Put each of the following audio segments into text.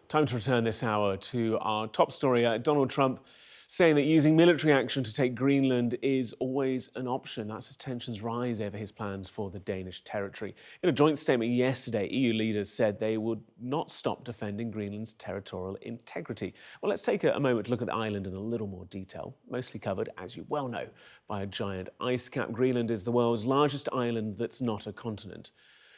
Time to return this hour to our top story. Donald Trump saying that using military action to take Greenland is always an option. That's as tensions rise over his plans for the Danish territory. In a joint statement yesterday, EU leaders said they would not stop defending Greenland's territorial integrity. Well, let's take a moment to look at the island in a little more detail. Mostly covered, as you well know, by a giant ice cap. Greenland is the world's largest island that's not a continent.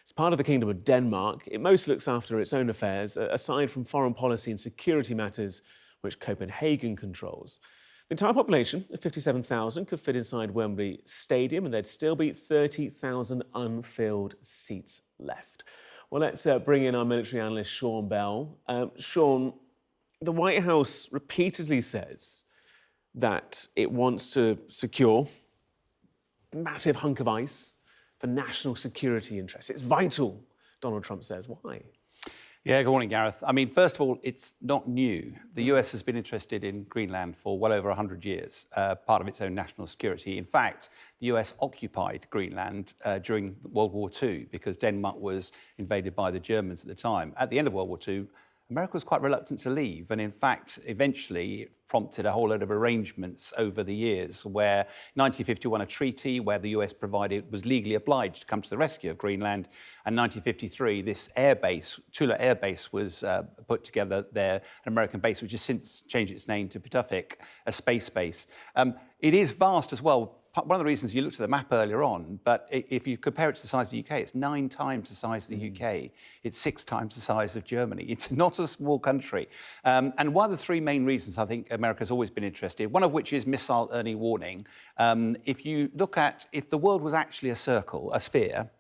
It's part of the Kingdom of Denmark. It mostly looks after its own affairs, aside from foreign policy and security matters, which Copenhagen controls. The entire population of 57,000 could fit inside Wembley Stadium, and there'd still be 30,000 unfilled seats left. Well, let's bring in our military analyst, Sean Bell. Sean, the White House repeatedly says that it wants to secure a massive hunk of ice for national security interests. It's vital, Donald Trump says. Why? Yeah, good morning, Gareth. I mean, first of all, it's not new. The US has been interested in Greenland for well over 100 years, part of its own national security. In fact, the US occupied Greenland during World War II because Denmark was invaded by the Germans at the time. At the end of World War II, America was quite reluctant to leave, and in fact, eventually it prompted a whole load of arrangements over the years where 1951 a treaty where the US was legally obliged to come to the rescue of Greenland, and 1953 this airbase, Tula Air Base, was put together there, an American base which has since changed its name to Pituffik, a space base. It is vast as well. One of the reasons you looked at the map earlier on, but if you compare it to the size of the UK, it's 9 times the size of the UK. It's 6 times the size of Germany. It's not a small country. And one of the 3 main reasons I think America's always been interested, one of which is missile early warning. If you look at, if the world was actually a circle, a sphere,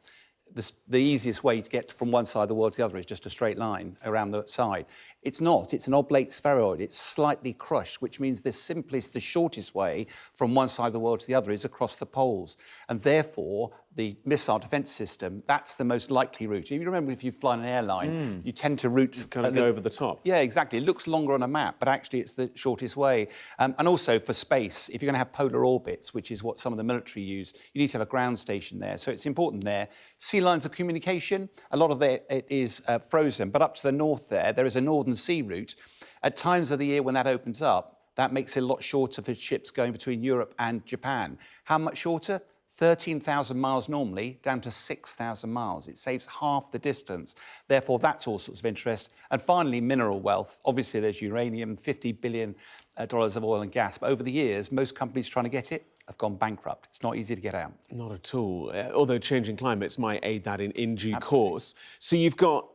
the easiest way to get from one side of the world to the other is just a straight line around the side. It's not. It's an oblate spheroid. It's slightly crushed, which means the shortest way from one side of the world to the other is across the poles. And therefore, the missile defence system, that's the most likely route. If you remember, if you fly an airline, you tend to route... Kind of go over the top. Yeah, exactly. It looks longer on a map, but actually it's the shortest way. And also for space, if you're going to have polar orbits, which is what some of the military use, you need to have a ground station there. So it's important there. Sea lines of communication, a lot of it is frozen, but up to the north there is a northern sea route. At times of the year when that opens up, that makes it a lot shorter for ships going between Europe and Japan. How much shorter? 13,000 miles normally, down to 6,000 miles. It saves half the distance. Therefore, that's all sorts of interest. And finally, mineral wealth. Obviously, there's uranium, $50 billion of oil and gas. But over the years, most companies trying to get it have gone bankrupt. It's not easy to get out. Not at all. Although changing climates might aid that in due course. So you've got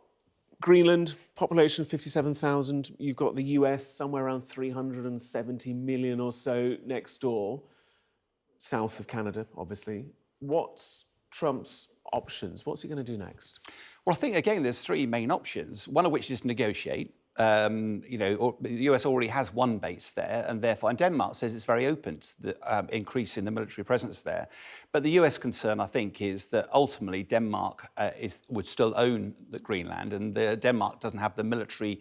Greenland, population 57,000. You've got the US, somewhere around 370 million or so next door. South of Canada, obviously. What's Trump's options? What's he going to do next? Well, I think, again, there's 3 main options, one of which is negotiate. The US already has one base there, and Denmark says it's very open to the increase in the military presence there. But the US concern, I think, is that ultimately Denmark would still own the Greenland, and Denmark doesn't have the military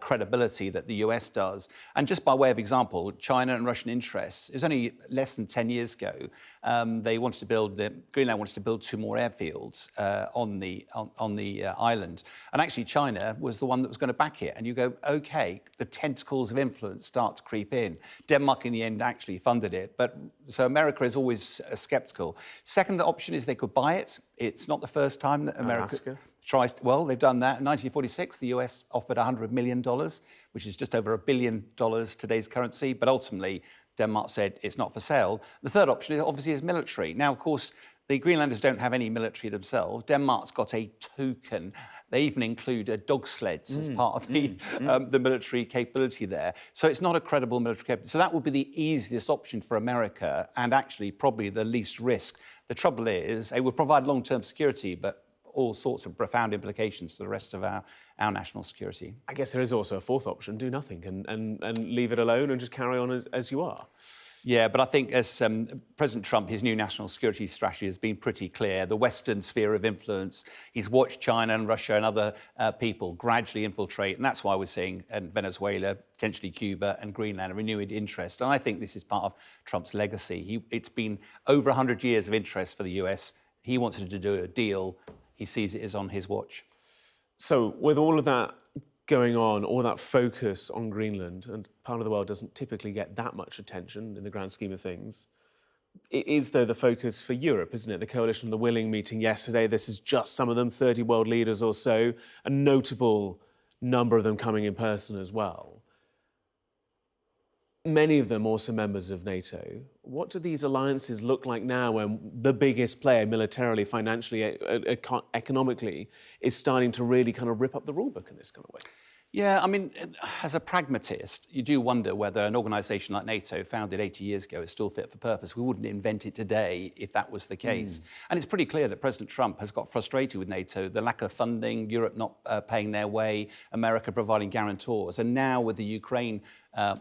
credibility that the US does. And just by way of example, China and Russian interests, it was only less than 10 years ago, Greenland wanted to build 2 more airfields on the island. And actually China was the one that was going to back it. And you go, OK, the tentacles of influence start to creep in. Denmark, in the end, actually funded it. But so America is always sceptical. Second option is they could buy it. It's not the first time that America tries to, well, they've done that. In 1946, the US offered $100 million, which is just over $1 billion today's currency. But ultimately, Denmark said it's not for sale. The third option, obviously, is military. Now, of course, the Greenlanders don't have any military themselves. Denmark's got a token. They even include dog sleds as part of the military capability there. So it's not a credible military capability. So that would be the easiest option for America and actually probably the least risk. The trouble is it would provide long-term security, but all sorts of profound implications to the rest of our national security. I guess there is also a fourth option, do nothing and leave it alone and just carry on as you are. Yeah, but I think as President Trump, his new national security strategy has been pretty clear. The Western sphere of influence, he's watched China and Russia and other people gradually infiltrate, and that's why we're seeing Venezuela, potentially Cuba and Greenland a renewed interest. And I think this is part of Trump's legacy. It's been over 100 years of interest for the US. He wanted to do a deal. He sees it as on his watch. So with all of that going on, all that focus on Greenland, and part of the world doesn't typically get that much attention in the grand scheme of things. It is, though, the focus for Europe, isn't it? The Coalition of the Willing meeting yesterday, this is just some of them, 30 world leaders or so, a notable number of them coming in person as well. Many of them also members of NATO. What do these alliances look like now when the biggest player militarily, financially, economically is starting to really kind of rip up the rulebook in this kind of way? Yeah, I mean, as a pragmatist, you do wonder whether an organisation like NATO, founded 80 years ago, is still fit for purpose. We wouldn't invent it today if that was the case. And it's pretty clear that President Trump has got frustrated with NATO, the lack of funding, Europe not paying their way, America providing guarantors. And now with the Ukraine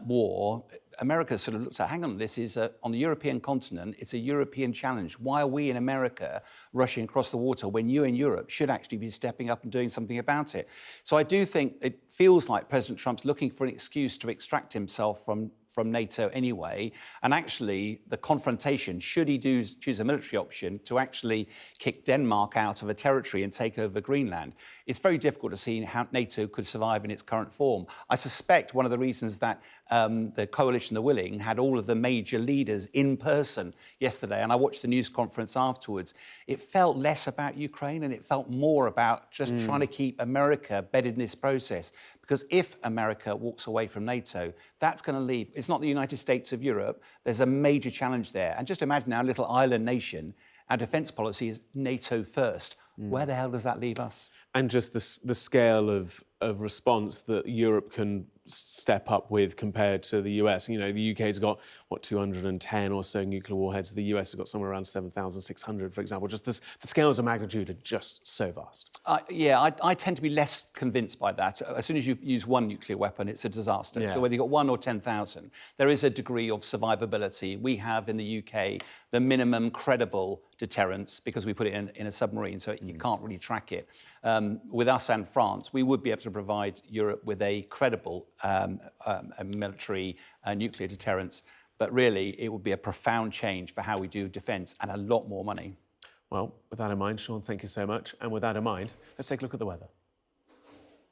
war, America sort of looks at, hang on, this is on the European continent, it's a European challenge. Why are we in America rushing across the water when you in Europe should actually be stepping up and doing something about it? So I do think it feels like President Trump's looking for an excuse to extract himself from NATO anyway, and actually the confrontation, should he choose a military option to actually kick Denmark out of a territory and take over Greenland, it's very difficult to see how NATO could survive in its current form. I suspect one of the reasons that the Coalition of the Willing had all of the major leaders in person yesterday, and I watched the news conference afterwards, it felt less about Ukraine and it felt more about just trying to keep America bedded in this process. Because if America walks away from NATO, that's going to leave. It's not the United States of Europe. There's a major challenge there. And just imagine our little island nation, our defence policy is NATO first. Where the hell does that leave us? And just the scale of response that Europe can step up with compared to the US. You know, the UK's got, what, 210 or so nuclear warheads. The US has got somewhere around 7,600, for example. Just the scales of magnitude are just so vast. Yeah, I tend to be less convinced by that. As soon as you use one nuclear weapon, it's a disaster. Yeah. So whether you've got 1 or 10,000, there is a degree of survivability. We have in the UK the minimum credible deterrence because we put it in a submarine, so you can't really track it. With us and France, we would be able to provide Europe with a credible a military nuclear deterrence, but really it would be a profound change for how we do defence and a lot more money. Well, with that in mind, Sean, thank you so much. And with that in mind, let's take a look at the weather.